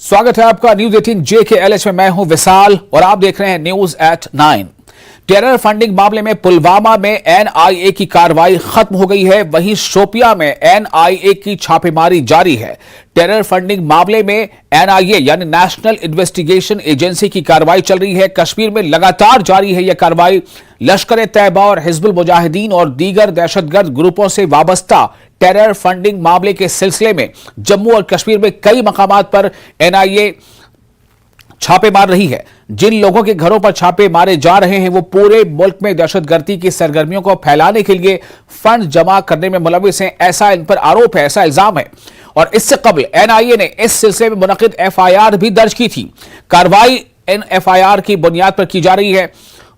स्वागत है आपका न्यूज 18 JKLH में। मैं हूं विशाल और आप देख रहे हैं न्यूज एट 9। टेरर फंडिंग मामले में पुलवामा में NIA की कार्रवाई खत्म हो गई है, वहीं शोपियां में NIA की छापेमारी जारी है। टेरर फंडिंग मामले में NIA यानी नेशनल इन्वेस्टिगेशन एजेंसी की कार्रवाई चल रही है। कश्मीर में लगातार जारी है यह कार्रवाई। लश्कर ए तैयबा और हिजबुल मुजाहिदीन और दीगर दहशतगर्द ग्रुपों से वाबस्ता टेरर फंडिंग मामले के सिलसिले में जम्मू और कश्मीर में कई मकामात पर NIA छापे मार रही है। जिन लोगों के घरों पर छापे मारे जा रहे हैं वो पूरे मुल्क में दहशतगर्दी की सरगर्मियों को फैलाने के लिए फंड जमा करने में मुलविस हैं, ऐसा इन पर आरोप है, ऐसा इल्जाम है। और इससे कबल NIA ने इस सिलसिले में मुनक़िद FIR भी दर्ज की थी। कार्रवाई इन FIR की बुनियाद पर की जा रही है।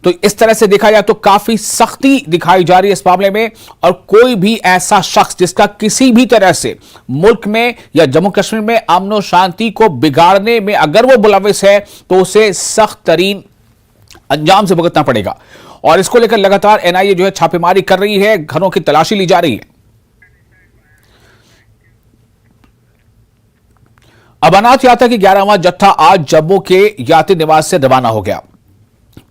तो इस तरह से देखा जाए तो काफी सख्ती दिखाई जा रही है इस मामले में, और कोई भी ऐसा शख्स जिसका किसी भी तरह से मुल्क में या जम्मू कश्मीर में अमन और शांति को बिगाड़ने में अगर वो मुलविस है तो उसे सख्त तरीन अंजाम से भुगतना पड़ेगा। और इसको लेकर लगातार NIA जो है छापेमारी कर रही है, घरों की तलाशी ली जा रही है। अमरनाथ यात्रा की 11वां जत्था आज जम्मू के यात्री निवास से रवाना हो गया।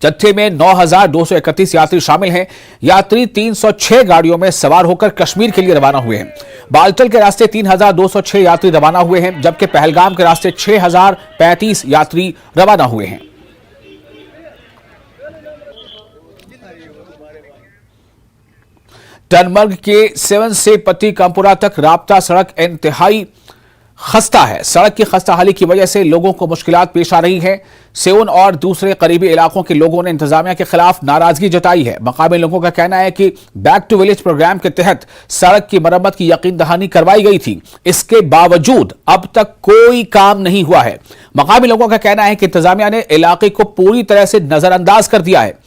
जत्थे में 9,231 यात्री शामिल हैं। यात्री 306 गाड़ियों में सवार होकर कश्मीर के लिए रवाना हुए हैं। बालटल के रास्ते 3,206 यात्री रवाना हुए हैं, जबकि पहलगाम के रास्ते 6,035 यात्री रवाना हुए हैं। टनमर्ग के सेवन से पट्टी कामपुरा तक राब्ता सड़क इंतहाई खस्ता है। सड़क की खस्ताहाली की वजह से लोगों को मुश्किलात पेश आ रही है। सेवन और दूसरे करीबी इलाकों के लोगों ने इंतजामिया के खिलाफ नाराजगी जताई है। मकामी लोगों का कहना है कि बैक टू विलेज प्रोग्राम के तहत सड़क की मरम्मत की यकीन दहानी करवाई गई थी, इसके बावजूद अब तक कोई काम नहीं हुआ है। मकामी लोगों का कहना है कि इंतजामिया ने इलाके को पूरी तरह से नजरअंदाज कर दिया है।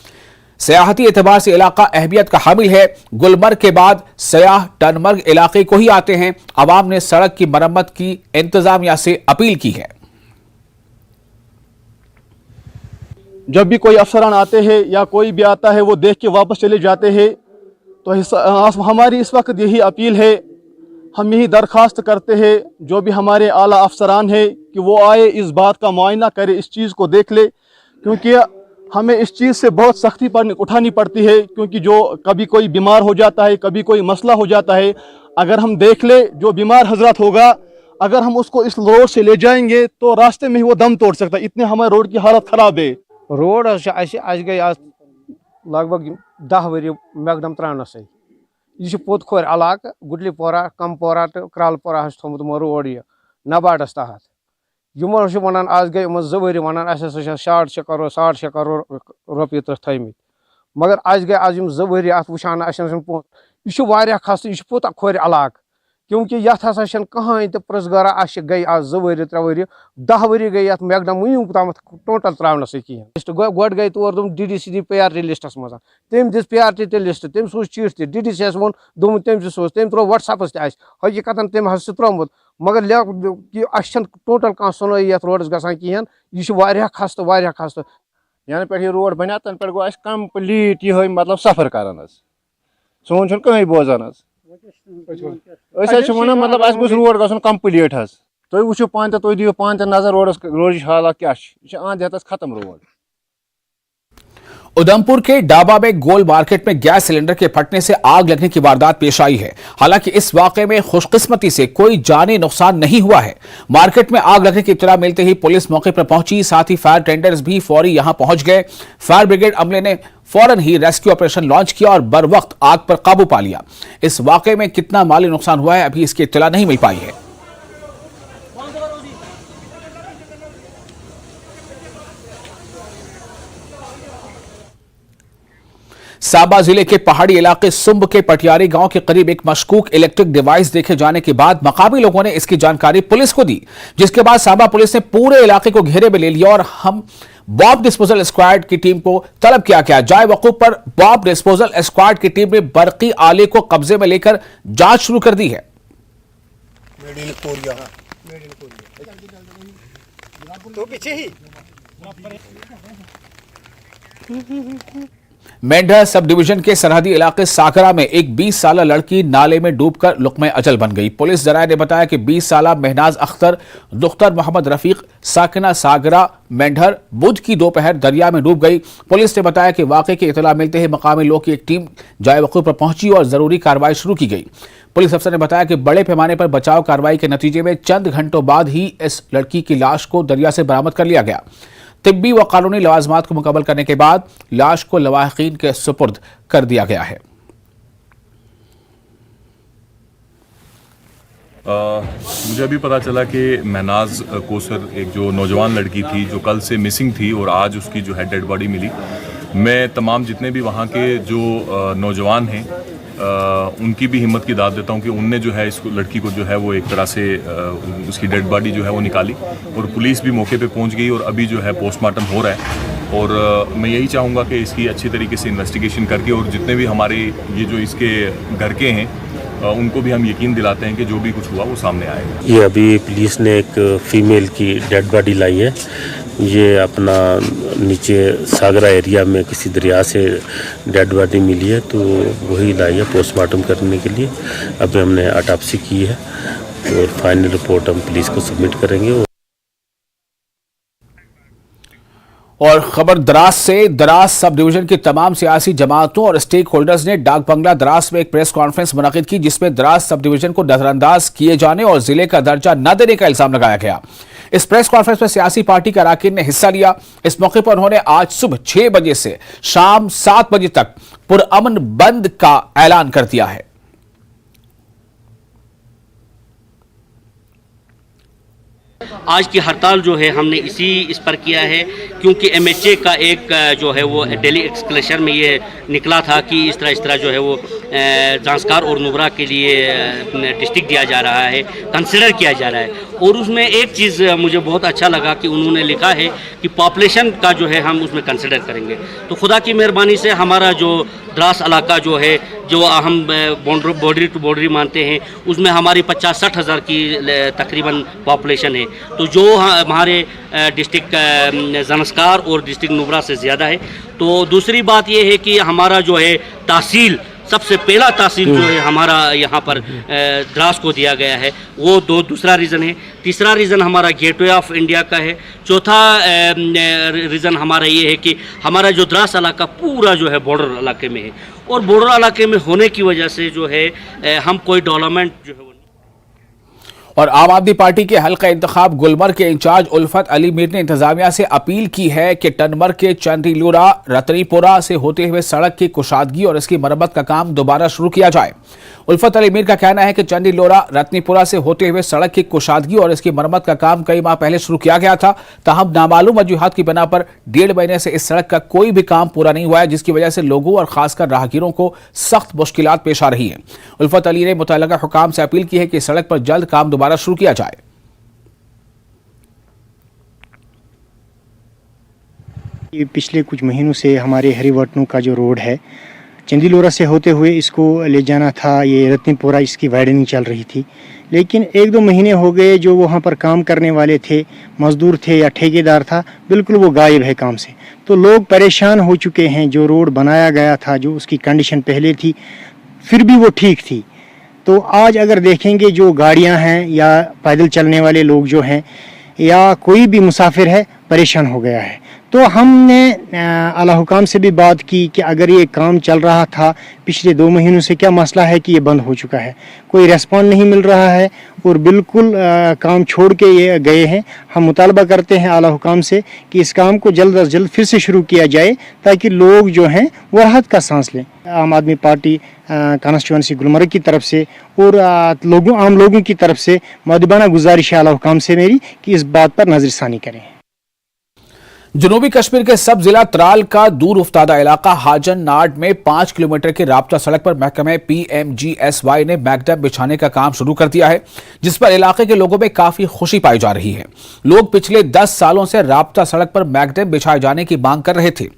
सयाहती एतबार से इलाका अहमियत का हामिल है। गुलमर्ग के बाद सयाह टनमर्ग इलाके को ही आते हैं। अवाम ने सड़क की मरम्मत की इंतजामिया से अपील की है। जब भी कोई अफसरान आते हैं या कोई भी आता है वो देख के वापस चले जाते हैं। तो हमारी इस वक्त यही अपील है, हम यही दरख्वास्त करते हैं जो भी हमारे आला अफसरान है कि वो आए, इस बात का मुआयना करे, इस चीज़ को देख ले, क्योंकि हमें इस चीज़ से बहुत सख्ती उठानी पड़ती है। क्योंकि जो कभी कोई बीमार हो जाता है, कभी कोई मसला हो जाता है, अगर हम देख ले जो बीमार हजरत होगा, अगर हम उसको इस रोड से ले जाएंगे तो रास्ते में ही वो दम तोड़ सकता है। इतने हमारे रोड की हालत ख़राब है। रोड गई आज लगभग 10 वरी मैकडम त्रानस यह पोत खोर इलाक गुडलीपोरा कमपोरा तो क्रालपोरा थोमुत रोड यह नबार्डस तहत यमो वन आज गई 2 वरी वन 6.5 करोड़ रुपये थमित, मगर आज गई आज 2 वरी अत वुचान यह खस्त यह पोत खोर इलाक, क्योंकि यथ हसा कहानी तो प्रसगारा गई आज 2 वरी 3 वरी 10 वरी गई ये मैकडम वुन तम टोटल त्रानस गो गई तौर दोम DDC PRT लिस्टस मज तम दिस PRT लिस्ट तम सूज चिट तह DDC वो दोम तम सोज तम त्रो WhatsApp हकीकत तम त्रोमुत, मगर टोटल कह सुन ये रोडस ग कहें यह खस्त यानी पे रोड बना तन पे गो कम्प्लीट ये मतलब सफर करान सोन कहीं बोजान वन मतलब रोड गो कम्प्लीट तुम वो पान तुम दियो पान नजर रोड हालत क्या आंध हतस खत्म रोड। उधमपुर के डाबा में गोल मार्केट में गैस सिलेंडर के फटने से आग लगने की वारदात पेश आई है। हालांकि इस वाकये में खुशकिस्मती से कोई जानी नुकसान नहीं हुआ है। मार्केट में आग लगने की इत्तला मिलते ही पुलिस मौके पर पहुंची, साथ ही फायर टेंडर्स भी फौरी यहां पहुंच गए। फायर ब्रिगेड अमले ने फौरन ही रेस्क्यू ऑपरेशन लॉन्च किया और बर वक्त आग पर काबू पा लिया। इस वाकये में कितना माली नुकसान हुआ है अभी इसकी इत्तला नहीं मिल पाई है। साबा जिले के पहाड़ी इलाके सुंब के पटियारी गांव के करीब एक मशकूक इलेक्ट्रिक डिवाइस देखे जाने के बाद मकामी लोगों ने इसकी जानकारी पुलिस को दी, जिसके बाद साबा पुलिस ने पूरे इलाके को घेरे में ले लिया और हम बॉब डिस्पोजल स्क्वाड की टीम को तलब किया गया। जाए वकूफ पर बॉब डिस्पोजल स्क्वाड की टीम ने बरकी आले को कब्जे में लेकर जांच शुरू कर दी है। मेंढर सब डिवीजन के सरहदी इलाके सागरा में एक 20 साल लड़की नाले में डूबकर लुक़्मे अजल बन गई। पुलिस जराये ने बताया कि 20 साल महनाज अख्तर दुख्तर मोहम्मद रफीक साकिना सागरा मेंढर बुध की दोपहर दरिया में डूब गई। पुलिस ने बताया कि वाक़े की इतला मिलते ही मकामी लोग की एक टीम जाए वक़ूफ़ पर पहुंची और जरूरी कार्रवाई शुरू की गई। पुलिस अफसर ने बताया कि बड़े पैमाने पर बचाव कार्रवाई के नतीजे में चंद घंटों बाद ही इस लड़की की लाश को दरिया से बरामद कर लिया गया। तिब्बी व कानूनी लवाजमात को मुकम्मल करने के बाद लाश को लवाहिकीन के सुपुर्द कर दिया गया है। मुझे अभी पता चला कि महनाज कोसर एक जो नौजवान लड़की थी जो कल से मिसिंग थी और आज उसकी जो है डेड बॉडी मिली। मैं तमाम जितने भी वहाँ के जो नौजवान हैं उनकी भी हिम्मत की दाद देता हूँ कि उनने जो है इस लड़की को जो है वो एक तरह से उसकी डेड बॉडी जो है वो निकाली और पुलिस भी मौके पे पहुँच गई और अभी जो है पोस्टमार्टम हो रहा है। और मैं यही चाहूँगा कि इसकी अच्छी तरीके से इन्वेस्टिगेशन करके और जितने भी हमारे ये जो इसके घर के हैं उनको भी हम यकीन दिलाते हैं कि जो भी कुछ हुआ वो सामने आएगा। ये अभी पुलिस ने एक फीमेल की डेड बॉडी लाई है। ये अपना नीचे सागरा एरिया में किसी दरिया से डेड बॉडी मिली है तो वही लाई है पोस्टमार्टम करने के लिए। अभी हमने ऑटोप्सी की है और फाइनल रिपोर्ट हम पुलिस को सबमिट करेंगे। और खबर द्रास से, द्रास सब डिवीजन की तमाम सियासी जमातों और स्टेक होल्डर्स ने डाक बंगला द्रास में एक प्रेस कॉन्फ्रेंस मुनक्किद की जिसमें द्रास सब डिवीजन को नजरअंदाज किए जाने और जिले का दर्जा न देने का इल्जाम लगाया गया। इस प्रेस कॉन्फ्रेंस में सियासी पार्टी के अरकान ने हिस्सा लिया। इस मौके पर उन्होंने आज सुबह 6 बजे से शाम 7 बजे तक पुरअमन बंद का ऐलान कर दिया है। आज की हड़ताल जो है हमने इस पर किया है क्योंकि MHA का एक जो है वो डेली एक्सक्लेशन में ये निकला था कि इस तरह जो है वो ज़ांस्कार और नुब्रा के लिए डिस्ट्रिक्ट दिया जा रहा है, कंसिडर किया जा रहा है। और उसमें एक चीज़ मुझे बहुत अच्छा लगा कि उन्होंने लिखा है कि पॉपुलेशन का जो है हम उसमें कंसिडर करेंगे। तो खुदा की मेहरबानी से हमारा जो द्रास इलाका जो है जो हम बॉर्डरी टू बॉर्डरी मानते हैं उसमें हमारी 50-60 हज़ार की तकरीबन पॉपुलेशन है। तो जो हमारे डिस्ट्रिक्ट ज़ांस्कार और डिस्ट्रिक्ट नुब्रा से ज़्यादा है। तो दूसरी बात ये है कि हमारा जो है तहसील सबसे पहला तहसील जो है हमारा यहाँ पर द्रास को दिया गया है वो दूसरा रीज़न है। तीसरा रीज़न हमारा गेटवे ऑफ इंडिया का है। चौथा रीज़न हमारा ये है कि हमारा जो द्रास इलाका पूरा जो है बॉर्डर इलाके में है और बॉर्डर इलाके में होने की वजह से जो है हम कोई डेवलपमेंट जो है। और आम आदमी पार्टी के हल्का इंतखाब गुलमर्ग के इंचार्ज उल्फत अली मीर ने इंतजामिया से अपील की है कि टनमर्ग के चंदीलूरा रतनीपुरा से होते हुए सड़क की कुशादगी और इसकी मरम्मत का काम दोबारा शुरू किया जाए। उल्फत अली मीर का कहना है कि चंदीलूरा रतनीपुरा से होते हुए सड़क की कुशादगी और इसकी मरम्मत का काम कई माह पहले शुरू किया गया था, ताहम नामालूम वजूहात की बिना पर 1.5 महीने से इस सड़क का कोई भी काम पूरा नहीं हुआ है, जिसकी वजह से लोगों और खासकर राहगीरों को सख्त मुश्किलात पेश आ रही हैं। उल्फत अली ने मुतल्लिका हुकाम से अपील की है कि सड़क पर जल्द काम दोबारा शुरू किया जाए। ये पिछले कुछ महीनों से हमारे हरिवटनू का जो रोड है चंदीलोरा से होते हुए इसको ले जाना था, ये रत्नीपुरा इसकी वाइडनिंग चल रही थी, लेकिन 1-2 महीने हो गए जो वहाँ पर काम करने वाले थे, मजदूर थे या ठेकेदार था, बिल्कुल वो गायब है काम से। तो लोग परेशान हो चुके हैं। जो रोड बनाया गया था, जो उसकी कंडीशन पहले थी, फिर भी वो ठीक थी। तो आज अगर देखेंगे जो गाड़ियाँ हैं या पैदल चलने वाले लोग जो हैं या कोई भी मुसाफिर है परेशान हो गया है। तो हमने आला हुकाम से भी बात की कि अगर ये काम चल रहा था पिछले 2 महीनों से, क्या मसला है कि ये बंद हो चुका है, कोई रेस्पॉन्स नहीं मिल रहा है और बिल्कुल काम छोड़ के ये गए हैं। हम मुतालबा करते हैं आला हुकाम से कि इस काम को जल्द अज जल्द फिर से शुरू किया जाए ताकि लोग जो हैं वो राहत का सांस लें। आम आदमी पार्टी कॉन्स्टिट्यूंसी गुलमर्ग की तरफ से और आम लोगों की तरफ से मुअद्दबाना गुजारिश है आला हुकाम से मेरी कि इस बात पर नजरसानी करें। जनूबी कश्मीर के सब जिला त्राल का दूर उफ्तादा इलाका हाजन नाड में 5 किलोमीटर की राब्ता सड़क पर महकमे PMGSY ने मैकडम बिछाने का काम शुरू कर दिया है, जिस पर इलाके के लोगों में काफी खुशी पाई जा रही है। लोग पिछले 10 सालों से राब्ता सड़क पर मैकडम बिछाए जाने की मांग कर रहे थे।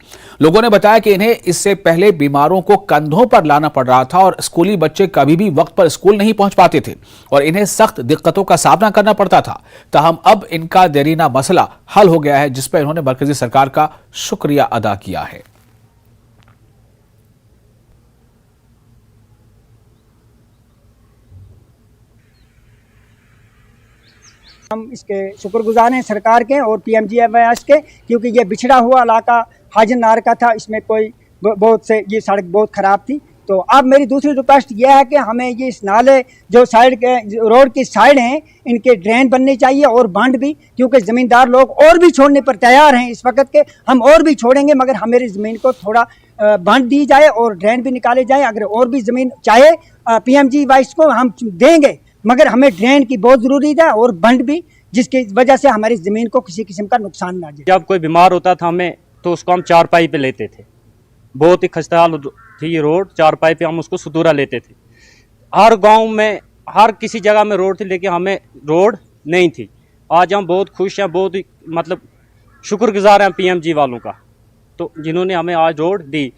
लोगों ने बताया कि इन्हें इससे पहले बीमारों को कंधों पर लाना पड़ रहा था और स्कूली बच्चे कभी भी वक्त पर स्कूल नहीं पहुंच पाते थे और इन्हें सख्त दिक्कतों का सामना करना पड़ता था। ताहम अब इनका देरीना मसला हल हो गया है, जिस पर इन्होंने मरकजी सरकार का शुक्रिया अदा किया है। हम इसके शुक्रगुजार हैं सरकार के और PMGFS के, क्योंकि ये बिछड़ा हुआ इलाका हाजननार का था, इसमें कोई बहुत से ये सड़क बहुत ख़राब थी। तो अब मेरी दूसरी रिक्वेस्ट यह है कि हमें ये इस नाले जो साइड के रोड की साइड हैं इनके ड्रेन बनने चाहिए और बांध भी, क्योंकि ज़मींदार लोग और भी छोड़ने पर तैयार हैं इस वक्त के, हम और भी छोड़ेंगे, मगर हमारी ज़मीन को थोड़ा बांध दी जाए और ड्रेन भी निकाले जाए। अगर और भी ज़मीन चाहे PMGFS को हम देंगे, मगर हमें ड्रेन की बहुत ज़रूरी है और बंद भी, जिसकी वजह से हमारी ज़मीन को किसी किस्म का नुकसान ना जाए। जब कोई बीमार होता था हमें, तो उसको हम चारपाई पे लेते थे। बहुत ही खस्ताहाल थी ये रोड, चारपाई पे हम उसको सुदूरा लेते थे। हर गांव में, हर किसी जगह में रोड थी, लेकिन हमें रोड नहीं थी। आज हम बहुत खुश हैं, बहुत ही मतलब शुक्रगुजार हैं PMG वालों का, तो जिन्होंने हमें आज रोड दी।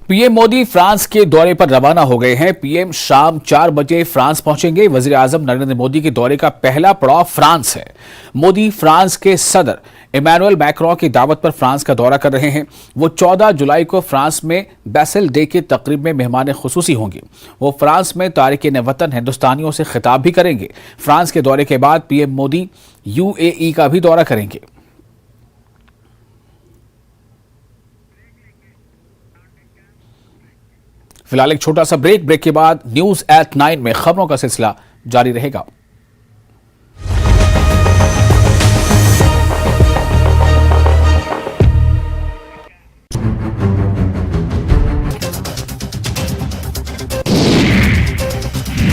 पीएम मोदी फ्रांस के दौरे पर रवाना हो गए हैं। पीएम शाम 4 बजे फ्रांस पहुंचेंगे। वजीर आजम नरेंद्र मोदी के दौरे का पहला पड़ाव फ्रांस है। मोदी फ्रांस के सदर इमैनुअल मैक्रों की दावत पर फ्रांस का दौरा कर रहे हैं। वो 14 जुलाई को फ्रांस में बैसल डे की तकरीब में मेहमान खुसूसी होंगे। वो फ्रांस में तारिकीन वतन हिंदुस्तानियों से खिताब भी करेंगे। फ्रांस के दौरे के बाद पीएम मोदी UAE का भी दौरा करेंगे। फिलहाल एक छोटा सा ब्रेक के बाद न्यूज एट 9 में खबरों का सिलसिला जारी रहेगा।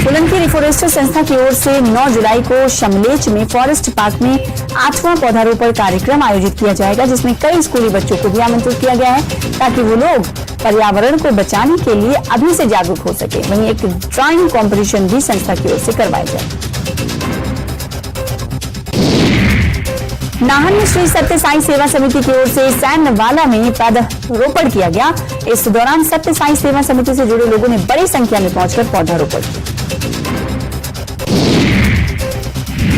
सोलन की रिफोरेस्टर संस्था की ओर से 9 जुलाई को शमलेच में फॉरेस्ट पार्क में 8वां पौधारोपण कार्यक्रम आयोजित किया जाएगा, जिसमें कई स्कूली बच्चों को भी आमंत्रित किया गया है ताकि वो लोग पर्यावरण को बचाने के लिए अभी से जागरूक हो सके। वहीं एक ड्राइंग कंपटीशन भी संस्था की ओर से करवाया जाए। नाहन में श्री सत्य साई सेवा समिति की ओर से सैनवाला में पौधारोपण किया गया। इस दौरान सत्य साई सेवा समिति से जुड़े लोगों ने बड़ी संख्या में पहुंचकर पौधारोपण किया।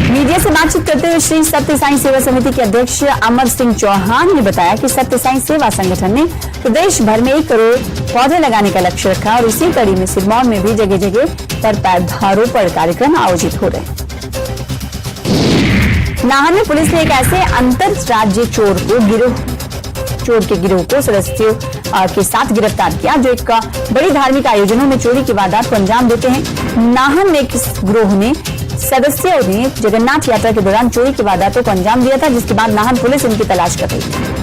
मीडिया से बातचीत करते हुए श्री सत्य साई सेवा समिति के अध्यक्ष अमर सिंह चौहान ने बताया कि सत्य साई सेवा संगठन ने प्रदेश भर में 1 करोड़ पौधे लगाने का लक्ष्य रखा और इसी कड़ी में सिरमौर में भी जगह जगह पर पौधारोपण कार्यक्रम आयोजित हो रहे हैं। नाहन में पुलिस ने एक ऐसे अंतर राज्य चोर के गिरोह को सदस्यों के साथ गिरफ्तार किया जो एक बड़ी धार्मिक आयोजनों में चोरी की वारदात को अंजाम देते हैं। नाहन में एक गिरोह ने सदस्यों ने जगन्नाथ यात्रा के दौरान चोरी की वारदातों को अंजाम दिया था, जिसके बाद नाहन पुलिस इनकी तलाश कर रही थी।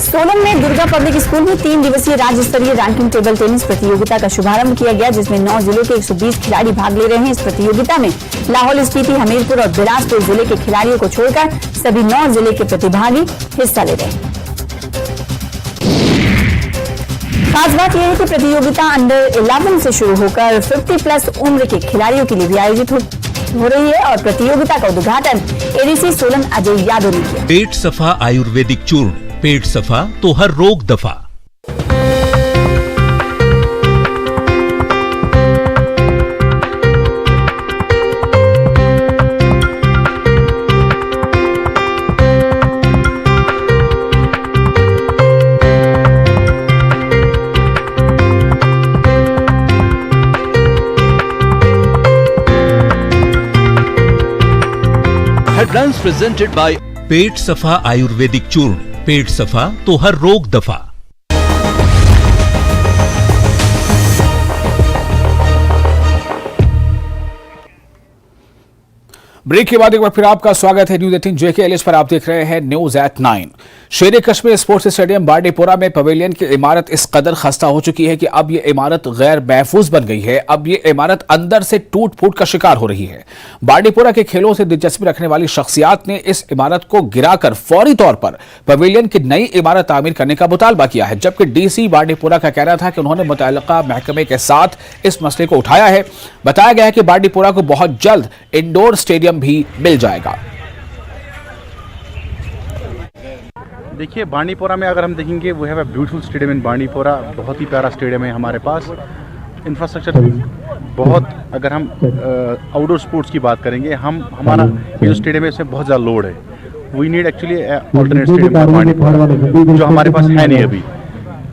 सोलन में दुर्गा पब्लिक स्कूल में 3 दिवसीय राज्य स्तरीय रैंकिंग टेबल टेनिस प्रतियोगिता का शुभारंभ किया गया, जिसमें 9 जिलों के 120 खिलाड़ी भाग ले रहे हैं। इस प्रतियोगिता में लाहौल स्पीति, हमीरपुर और बिलासपुर जिले के खिलाड़ियों को छोड़कर सभी 9 जिले के प्रतिभागी हिस्सा ले रहे हैं। खास बात यह है कि प्रतियोगिता अंडर 11 से शुरू होकर 50+ उम्र के खिलाड़ियों के लिए भी आयोजित हो रही है और प्रतियोगिता का उद्घाटन ADC सोलन अजय यादव ने किया। पेट सफा आयुर्वेदिक चूर्ण, पेट सफा तो हर रोग दफा। Headlines presented by पेट सफा आयुर्वेदिक चूर्ण, पेट सफा तो हर रोग दफा। ब्रेक के बाद एक बार फिर आपका स्वागत है न्यूज 18 JKLH पर। आप देख रहे हैं न्यूज एट 9। शेर कश्मीर स्पोर्ट्स स्टेडियम बांडीपोरा में पवेलियन की इमारत इस कदर खस्ता हो चुकी है कि अब ये इमारत गैर महफूज बन गई है। अब ये इमारत अंदर से टूट फूट का शिकार हो रही है। बांडीपोरा के खेलों से दिलचस्पी रखने वाली शख्सियात ने इस इमारत को गिराकर फौरी तौर पर पवेलियन की नई इमारत तामीर करने का मुतालबा किया है, जबकि DC बांडीपोरा का कहना था कि उन्होंने मुतल्लिका महकमे के साथ इस मसले को उठाया है। बताया गया है कि बांडीपोरा को बहुत जल्द इंडोर स्टेडियम भी मिल जाएगा। देखिए, बांडीपोरा में अगर हम देखेंगे वो है ब्यूटीफुल स्टेडियम इन बांडीपोरा। बहुत ही प्यारा स्टेडियम है हमारे पास। इंफ्रास्ट्रक्चर बहुत, अगर हम आउटडोर स्पोर्ट्स की बात करेंगे, हमारा ये जो स्टेडियम है इसमें बहुत ज़्यादा लोड है। We need actually alternate stadium for Bandipora, जो हमारे पास है नहीं अभी।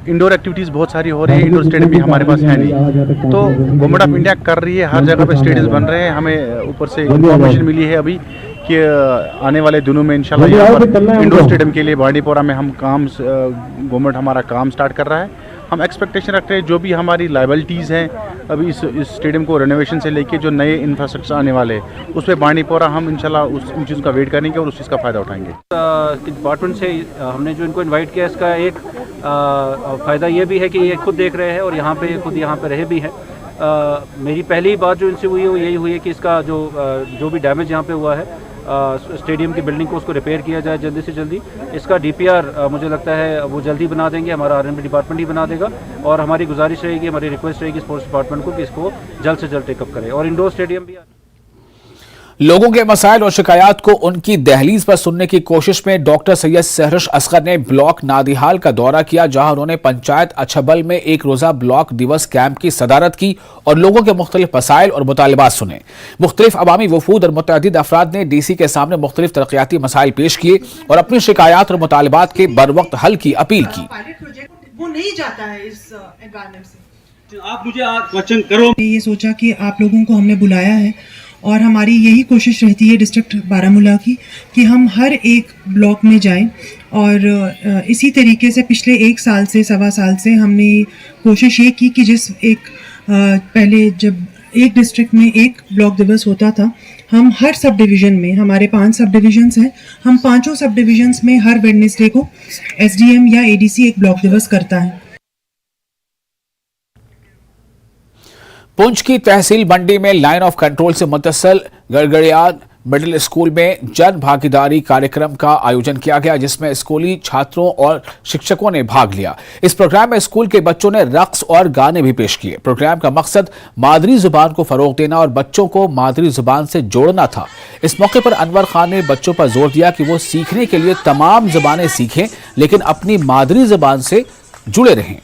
इंडोर एक्टिविटीज़ बहुत सारी हो रही है, इंडोर स्टेडियम भी हमारे पास है नहीं। तो गवर्नमेंट ऑफ इंडिया कर रही है, हर जगह पे स्टेडियम बन रहे हैं। हमें ऊपर से इंफॉर्मेशन मिली है अभी कि आने वाले दिनों में इंशाल्लाह यहाँ पर इंडोर स्टेडियम के लिए बांडीपोरा में हम गवर्नमेंट हमारा काम स्टार्ट कर रहा है। हम एक्सपेक्टेशन रखते हैं जो भी हमारी लायबिलिटीज़ हैं अभी इस स्टेडियम को रेनोवेशन से लेके जो नए इंफ्रास्ट्रक्चर आने वाले हैं उस पर बांडीपोरा हम इंशाल्लाह उन चीज़ का वेट करेंगे और उस चीज़ का फ़ायदा उठाएंगे। डिपार्टमेंट से हमने जो इनको इनवाइट किया, इसका एक फ़ायदा ये भी है कि ये खुद देख रहे हैं और यहाँ पे रहे भी हैं। मेरी पहली बात जो इनसे हुई है वो यही हुई है कि इसका जो भी डैमेज यहाँ पे हुआ है स्टेडियम की बिल्डिंग को उसको रिपेयर किया जाए जल्दी से जल्दी। इसका डीपीआर मुझे लगता है वो जल्दी बना देंगे, हमारा आरएनबी डिपार्टमेंट ही बना देगा। और हमारी गुजारिश रहेगी, हमारी रिक्वेस्ट रहेगी स्पोर्ट्स डिपार्टमेंट को कि इसको जल्द से जल्द टेकअप करें और इंडोर स्टेडियम भी। लोगों के मसाइल और शिकायत को उनकी दहलीज पर सुनने की कोशिश में डॉक्टर सैयद सहरश असगर ने ब्लॉक नादिहाल का दौरा किया, जहां उन्होंने पंचायत अछबल में एक रोजा ब्लॉक दिवस कैंप की सदारत की और लोगों के मुख्तलिफ मसाइल और मुतालिबात सुने। मुख्तलिफ अवामी वफूद और मुतअद्दिद अफराद ने डीसी के सामने मुख्तलिफ तरक्याती मसाइल पेश किए और अपनी शिकायत और मुतालिबात के बरवक्त हल की अपील की। वो नहीं जाता है इस एनवायरनमेंट से। आप मुझे क्वेश्चन करो। ये सोचा कि आप लोगों को हमने बुलाया है और हमारी यही कोशिश रहती है डिस्ट्रिक्ट बारामूला की कि हम हर एक ब्लॉक में जाएं और इसी तरीके से पिछले 1 साल से 1.25 साल से हमने कोशिश ये की कि जिस पहले जब एक डिस्ट्रिक्ट में एक ब्लॉक दिवस होता था, हम हर सब डिवीज़न में, हमारे 5 सब डिवीजन्स हैं, हम 5 सब डिवीजन्स में हर वेडनेसडे को एसडीएम या एडीसी एक ब्लॉक दिवस करता है। पुंछ की तहसील मंडी में लाइन ऑफ कंट्रोल से मुत्तसिल गड़गड़ियान मिडिल स्कूल में जन भागीदारी कार्यक्रम का आयोजन किया गया, जिसमें स्कूली छात्रों और शिक्षकों ने भाग लिया। इस प्रोग्राम में स्कूल के बच्चों ने रक्स और गाने भी पेश किए। प्रोग्राम का मकसद मादरी जुबान को फरोग देना और बच्चों को मादरी जुबान से जोड़ना था। इस मौके पर अनवर खान ने बच्चों पर जोर दिया कि वो सीखने के लिए तमाम जुबानें सीखें, लेकिन अपनी मादरी जुबान से जुड़े रहें।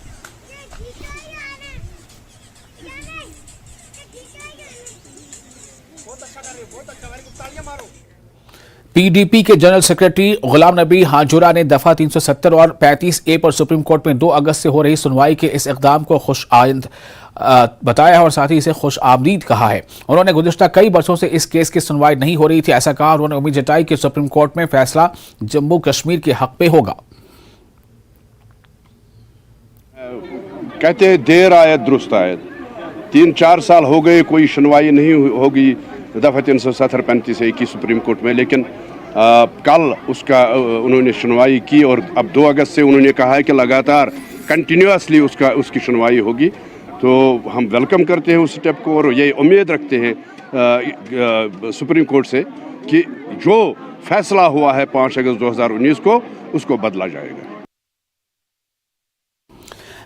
पीडीपी के जनरल सेक्रेटरी गुलाम नबी हाजुरा ने दफा 370 और 35A पर सुप्रीम कोर्ट में 2 अगस्त से हो रही सुनवाई के इस इकदाम को खुश आइंद बताया है और साथ ही इसे खुश आमदीद कहा है। उन्होंने गुज़िश्ता कई बरसों से इस केस की सुनवाई नहीं हो रही थी, ऐसा कहा। उन्होंने उम्मीद जताई कि सुप्रीम कोर्ट में फैसला जम्मू कश्मीर के हक पे होगा। कहते हैं देर आयत दुरुस्त आयत। 3-4 साल हो गए, कोई सुनवाई नहीं होगी दफ़ा 370 35A की सुप्रीम कोर्ट में, लेकिन कल उसका उन्होंने सुनवाई की और अब 2 अगस्त से उन्होंने कहा है कि लगातार कंटिन्यूसली उसकी सुनवाई होगी। तो हम वेलकम करते हैं उस स्टेप को और ये उम्मीद रखते हैं सुप्रीम कोर्ट से कि जो फैसला हुआ है 5 अगस्त 2019 को उसको बदला जाएगा।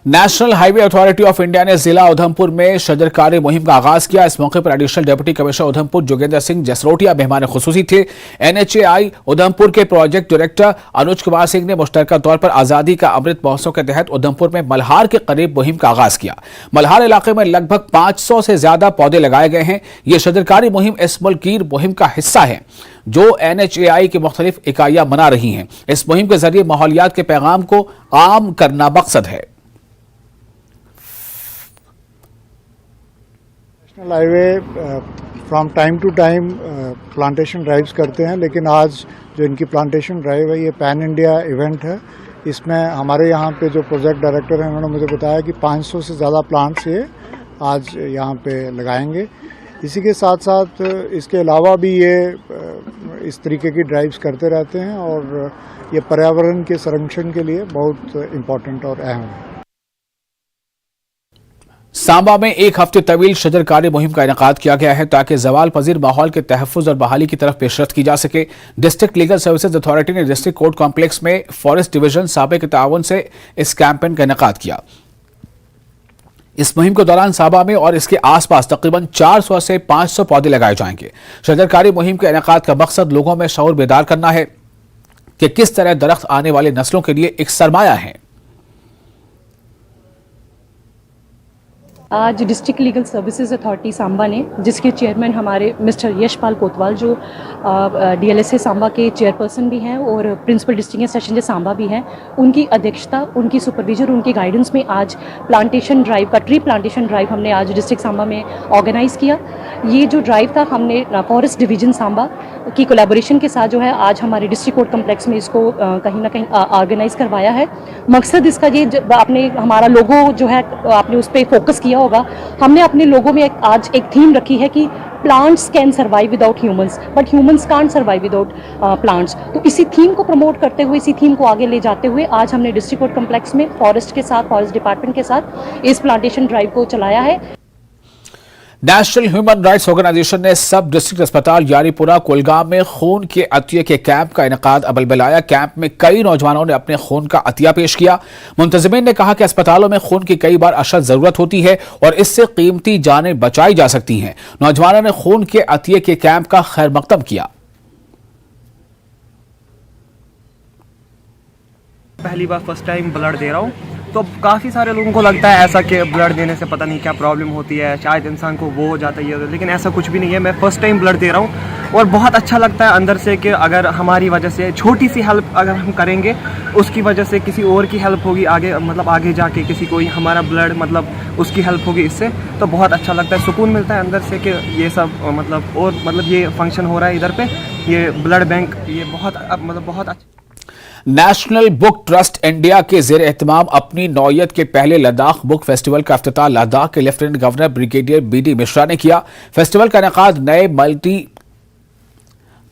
National highway authority of India ने जिला उधमपुर में शजरकारी मुहिम का आगाज किया। इस मौके पर additional deputy commissioner Udhampur Jogendra Singh Jasrotia मेहमान खुसूसी थे। NHAI उधमपुर के प्रोजेक्ट डायरेक्टर अनुज कुमार सिंह ने मुश्तरका तौर पर आजादी का अमृत महोत्सव के तहत उधमपुर में मल्हार के करीब मुहिम का आगाज किया। मल्हार इलाके में लगभग 500 से ज्यादा पौधे लगाए गए हैं। ये शजरकारी मुहिम इस मुल्कीर मुहिम का हिस्सा है जो NHAI की मुख्तलिफ इकाइयां मना रही हैं। इस मुहिम के जरिए माहौलियात के पैगाम को आम करना मकसद है। National highway from time to time plantation drives करते हैं, लेकिन आज जो इनकी प्लांटेशन ड्राइव है ये पैन इंडिया इवेंट है। इसमें हमारे यहाँ पे जो प्रोजेक्ट डायरेक्टर हैं उन्होंने मुझे बताया कि 500 से ज़्यादा प्लांट्स ये आज यहाँ पे लगाएंगे। इसी के साथ साथ इसके अलावा भी ये इस तरीके की ड्राइव्स करते रहते हैं और ये पर्यावरण के संरक्षण के लिए बहुत इम्पोर्टेंट और अहम है। सांबा में 1 हफ्ते तवील शजरकारी मुहिम का इनेकाद किया गया है ताकि जवाल पजीर माहौल के तहफ़्फ़ुज़ और बहाली की तरफ पेशरफ्त की जा सके। डिस्ट्रिक्ट लीगल सर्विसेज अथॉरिटी ने डिस्ट्रिक्ट कोर्ट कॉम्प्लेक्स में फॉरेस्ट डिवीजन साबे के ताउन से इस कैंपेन का इनेकाद किया। इस मुहिम के दौरान साबा में और इसके आसपास तकरीबन 400 से 500 पौधे लगाए जाएंगे। शजरकारी मुहिम के इनेकाद का मकसद लोगों में शऊर बेदार करना है कि किस तरह दरख्त आने वाले नस्लों के लिए एक सरमाया है। आज district legal services authority Samba ने, जिसके चेयरमैन हमारे मिस्टर यशपाल कोतवाल जो DLSA सांबा के चेयरपर्सन भी हैं और प्रिंसिपल डिस्ट्रिक्ट सेशन जज सांबा भी हैं, उनकी अध्यक्षता, उनकी सुपरविजन, उनकी गाइडेंस में आज प्लांटेशन ड्राइव का ट्री प्लांटेशन ड्राइव हमने आज डिस्ट्रिक्ट सांबा में ऑर्गेनाइज़ किया। ये जो ड्राइव था हमने फॉरेस्ट डिवीज़न सांबा की कोलैबोरेशन के साथ जो है आज हमारे डिस्ट्रिक्ट कोर्ट कम्प्लेक्स में इसको कहीं ना कहीं ऑर्गेनाइज़ करवाया है। मकसद इसका ये, आपने हमारा लोगो जो है आपने उस पर फोकस किया होगा, हमने अपने लोगों में आज एक थीम रखी है कि plants can survive without humans but humans can't survive without plants. तो इसी थीम को प्रमोट करते हुए, इसी थीम को आगे ले जाते हुए आज हमने डिस्ट्रिक्ट कोर्ट कम्प्लेक्स में फॉरेस्ट के साथ, फॉरेस्ट डिपार्टमेंट के साथ इस प्लांटेशन ड्राइव को चलाया है। नेशनल ह्यूमन राइट्स ऑर्गेनाइजेशन ने सब डिस्ट्रिक्ट अस्पताल यारीपुरा कुलगाम में खून के अतिये के कैंप का इनेकाद अमल में लाया। कैंप में कई नौजवानों ने अपने खून का अतिया पेश किया। मुंतजिमीन ने कहा कि अस्पतालों में खून की कई बार अशद जरूरत होती है और इससे कीमती जानें बचाई जा सकती हैं। नौजवानों ने खून के अतिये के कैंप का खैर मकदम किया। पहली बार फर्स्ट टाइम ब्लड दे रहा हूँ, तो काफ़ी सारे लोगों को लगता है ऐसा कि ब्लड देने से पता नहीं क्या प्रॉब्लम होती है, शायद इंसान को वो हो जाता है, लेकिन ऐसा कुछ भी नहीं है। मैं फ़र्स्ट टाइम ब्लड दे रहा हूँ और बहुत अच्छा लगता है अंदर से कि अगर हमारी वजह से छोटी सी हेल्प अगर हम करेंगे, उसकी वजह से किसी और की हेल्प होगी आगे, मतलब आगे जाके किसी को हमारा ब्लड मतलब उसकी हेल्प होगी इससे, तो बहुत अच्छा लगता है, सुकून मिलता है अंदर से कि ये सब मतलब और मतलब ये फंक्शन हो रहा है इधर पे, ये ब्लड बैंक, ये बहुत अच्छा। नेशनल बुक ट्रस्ट इंडिया के जेर एहतमाम अपनी नौयत के पहले लद्दाख बुक फेस्टिवल का इफ्तिताह लद्दाख के lieutenant governor brigadier BD Mishra ने किया। फेस्टिवल का इनेकाद नए मल्टी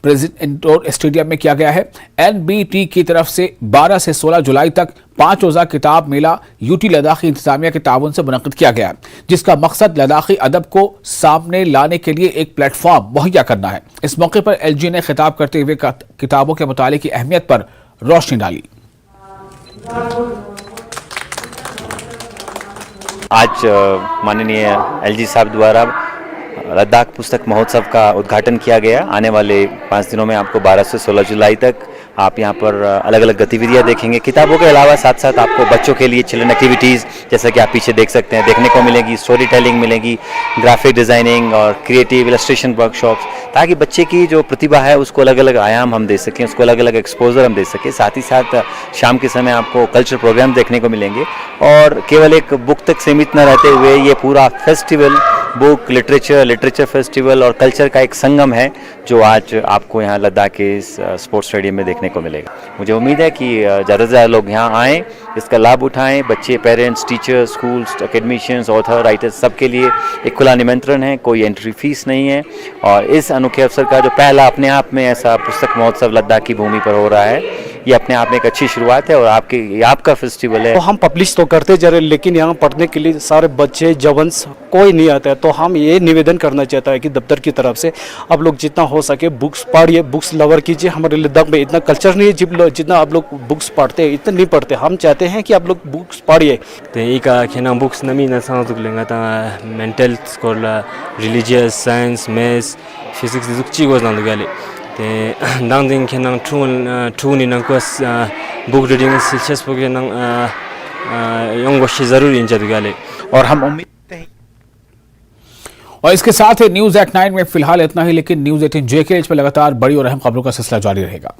प्रेसिडेंट इंडोर स्टेडियम में किया गया है। NBT की तरफ से 12 से 16 जुलाई तक 5 रोज़ा किताब मेला UT लद्दाखी इंतजामिया के ताउन से मुनक़िद किया गया है, जिसका मकसद लद्दाखी अदब को सामने लाने के लिए एक प्लेटफॉर्म मुहैया करना है। इस मौके पर LG ने खिताब करते हुए किताबों के मुताले की अहमियत पर रोशनी डाली। आज माननीय LG साहब द्वारा लद्दाख पुस्तक महोत्सव का उद्घाटन किया गया। आने वाले 5 दिनों में आपको 12 से 16 जुलाई तक आप यहाँ पर अलग अलग गतिविधियाँ देखेंगे। किताबों के अलावा साथ साथ आपको बच्चों के लिए चिल्ड्रन एक्टिविटीज़, जैसा कि आप पीछे देख सकते हैं, देखने को मिलेगी। स्टोरी टेलिंग मिलेगी, ग्राफिक डिज़ाइनिंग और क्रिएटिव इलस्ट्रेशन वर्कशॉप्स, ताकि बच्चे की जो प्रतिभा है उसको अलग अलग आयाम हम दे सकें, उसको अलग अलग एक्सपोजर हम दे सकें। साथ ही साथ शाम के समय आपको कल्चर प्रोग्राम देखने को मिलेंगे और केवल एक बुक तक सीमित न रहते हुए ये पूरा फेस्टिवल बुक, लिटरेचर फेस्टिवल और कल्चर का एक संगम है, जो आज आपको यहाँ लद्दाख के इस स्पोर्ट्स स्टेडियम में देखने को मिलेगा। मुझे उम्मीद है कि ज़्यादा से ज़्यादा लोग यहाँ आएँ, इसका लाभ उठाएं। बच्चे, parents, teachers, schools, academicians, author, writers, सबके लिए एक खुला निमंत्रण है, कोई एंट्री फीस नहीं है। और इस अनोखे अवसर का जो पहला अपने आप में ऐसा पुस्तक महोत्सव लद्दाख की भूमि पर हो रहा है, ये अपने आप में एक अच्छी शुरुआत है और आपका फेस्टिवल है। तो हम पब्लिश तो करते जा रहे, लेकिन यहाँ पढ़ने के लिए सारे बच्चे, जवान्स कोई नहीं आता है। तो हम ये निवेदन करना चाहता है कि दफ्तर की तरफ से आप लोग जितना हो सके बुक्स पढ़िए, बुक्स लवर कीजिए। हमारे लद्दाख में इतना कल्चर नहीं है जितना आप लोग बुक्स पढ़ते हैं, इतना नहीं पढ़ते। हम चाहते हैं कि आप लोग बुक्स पढ़िए। खेना बुक्स नमी ना लेंगे mental school, religious, science, maths, physics दुखची गोजना दुगाले ते नांदिंग खेना टूनी नंकोस बुक रीडिंग सिलसिस बुक नंग यंगोशी जरूर इंचा दुगाले। और हम उम्मीद और इसके साथ ही न्यूज़ एट 9 में फिलहाल इतना ही, लेकिन न्यूज़ 18 JKH पर लगातार बड़ी और अहम खबरों का सिलसिला जारी रहेगा।